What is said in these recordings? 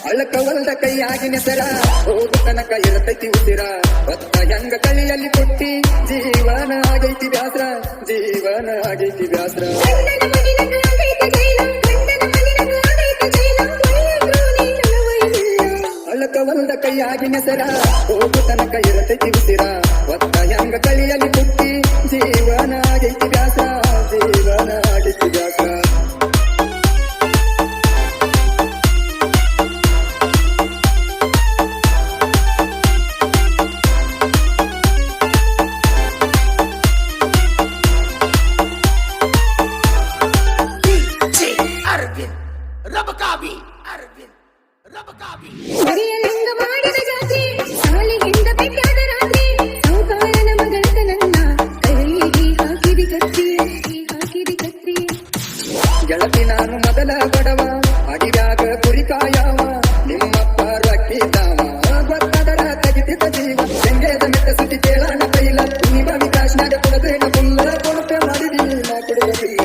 ಅಳಕವಲ್ದ ಕೈಯಾಗಿ ನೆಸರ ಹೋದ ತನಕ ಇರತೈತಿ ಉಸಿರ ಹೊತ್ತ ಹೆಂಗ ಕಳಿಯಲ್ಲಿ ಕೊಟ್ಟಿ ಜೀವನ ಆಗೈತಿ ಬ್ಯಾಸ್ರ ಜೀವನ ಆಗೈತಿ ಬ್ಯಾಸ್ರ ಅಳಕವಲ್ದ ಕೈಯಾಗಿ ನೆಸರ ಹೋದ ತನಕ ಇರತೈತಿ ಉಸಿರ ಹೊತ್ತ ಹೆಂಗ ಕಳಿಯಲ್ಲಿ ಕೊಟ್ಟಿ ಜೀವನ ಆಗೈತಿ ಬ್ಯಾಸ್ರ ಜೀವನ ಆಗೈತಿ ಬ್ಯಾಸ್ರ ಮರಿಯಲಿಂಗ ಮಾಡಿದ ಜಾತ್ರೆ ಸಾಲಿಗಿಂದ ಬೆಟ್ಟಾದ ರಾತ್ರಿ ಸಾವುಕಾರನ ಮಗಳತನನ್ನ ಕೈಗೆ ಹಾಕಿದಿ ಕತ್ತಿ ಗೆಳತಿ ನಾನು ಮೊದಲ ಬಡವ ಅಡಿಯಾಗ ಗುರಿ ಕಾಯವ ನಿಮ್ಮಪ್ಪ ರಕ್ಕಿದಾವ ಗೊತ್ತದರ ತೆಗಿತಿದ್ದ ಜೀವ ಹೆಂಗೇದ ಮೆತ್ತ ಸುದ್ದಿ ಕೇಳೋಣ ಕೈಲ ನಿಮ್ಮ ವಿಕಾಸ್ನಾಗ ಕೊಡಬೇಡ ಫುಲ್ಲ ಕೊಡುತ್ತೆ ಮಾಡಿದೀನಿ ನಾ ಕೊಡುವುದಿಲ್ಲ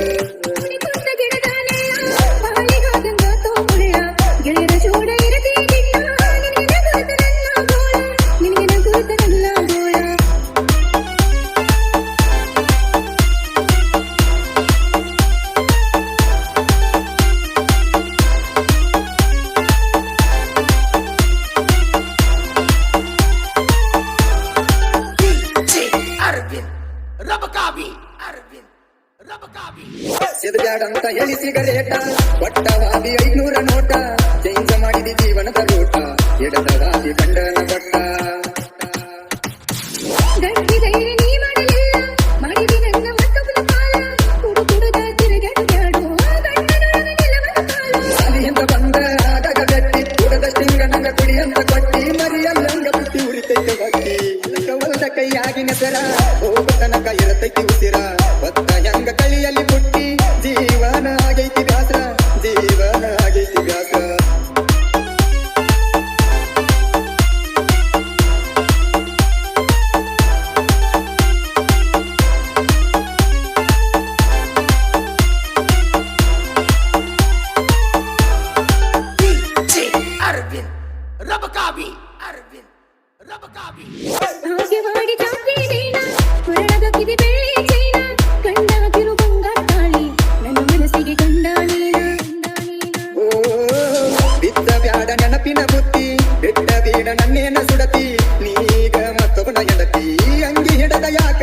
ಸಿದ್ಬ್ಯಾಡಂತ ಹೇಳಿ ಸಿಗರೇಟ ಒಟ್ಟವಾಗಿ 500 ನೋಟ ಚೇಂಜ್ ಮಾಡಿದಿ ಜೀವನದ ರೂಟ ಎಡದವಾಗಿ ಗಂಡನ ಬಟ್ಟ ಗಟ್ಟಿ ಧೈರ್ಯ ನೀ ಮಾಡಲಿಲ್ಲ ಮಾಡಿದಿ ನನ್ನ ಮತ್ತೊಬ್ಬನ ಪಾಲ ಕುಡುದ ತಿರುಗಾಡು ಸಾಲಿಯಿಂದ ಬಂದ ಆದಾಗ ಗಟ್ಟಿ ಕುಡದಷ್ಟಿಂಗ ನಂಗ ಕುಡಿ ಅಂತ ಕೊಟ್ಟಿ ಮರಿಯಲ್ಲಂಗ ಬುಟ್ಟಿ ಉರಿತೈತೆ ಬಟ್ಟಿ ಕವಲ್ದ ಕೈಯಾಗಿ ನೆಸರ ಹೋಗ ತನಕ ಇರತೈತಿ ಉಸಿರ ಹೊತ್ತ ಹೆಂಗ ಕಳಿಯಲ್ಲಿ ಪುಟ್ಟಿ ಜೀವನ ಆಗೈತಿ ಬ್ಯಾಸ್ರ ಜೀವನ ಆಗೈತಿ ಬ್ಯಾಸ್ರ ಹಾಗೆ ಮಾಡಿ ಜಾತ್ರೆ ದೇನ ಹೊರಡದಕ್ಕಿದೆ ಬೆಳ್ಳಿ ಚೈನ ಕಂಡಾಗಿರು ಬಂಗಾರ ತಾಳಿ ನನ್ನ ಮನಸ್ಸಿಗೆ ಕಂಡ ನೀನ ಬಿದ್ದ ಬ್ಯಾಡ ನೆನಪಿನ ಬುತ್ತಿ ಬಿಟ್ಟ ಬೀಡ ನನ್ನೇನ ಸುಡತಿ ನೀಗ ಮತ್ತೊಬ್ಬನ ಎಡತಿ ಅಂಗಿ ಹಿಡದ ಯಾಕ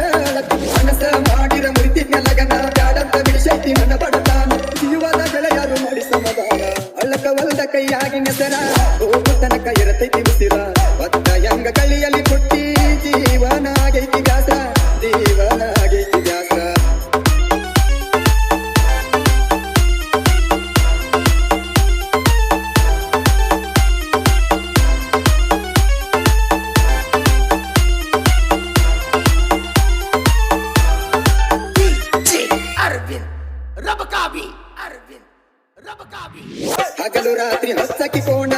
ಮನಸ್ಸ ಮಾಡಿರ ಮುರಿತಿನ ಲಗನ ಬ್ಯಾಡಂತ ಬಿಡಿಸೈತಿ ನನ್ನ ಬಡತಾನ ಜೀವದ ಗೆಳೆಯರು ಮಾಡಿ ಸಮಾಧಾನ ಅಳ್ಳಕವಲ್ದ ಕೈಯಾಗಿ ನೆಸರ ಹೋಗು ತನಕ ಇರತೈತಿ ಉಸಿರ ಹೊತ್ತ ಹೆಂಗ ಕಳಿಯಲ್ಲಿ ಕೊಟ್ಟಿ ಜೀವನ ಆಗೈತಿ ಬ್ಯಾಸ್ರ ಜೀವನ ಆಗೈತಿ ಬ್ಯಾಸ್ರ ಹಗಲು ರಾತ್ರಿ ಹೊಸಕಿ ಕೋಣ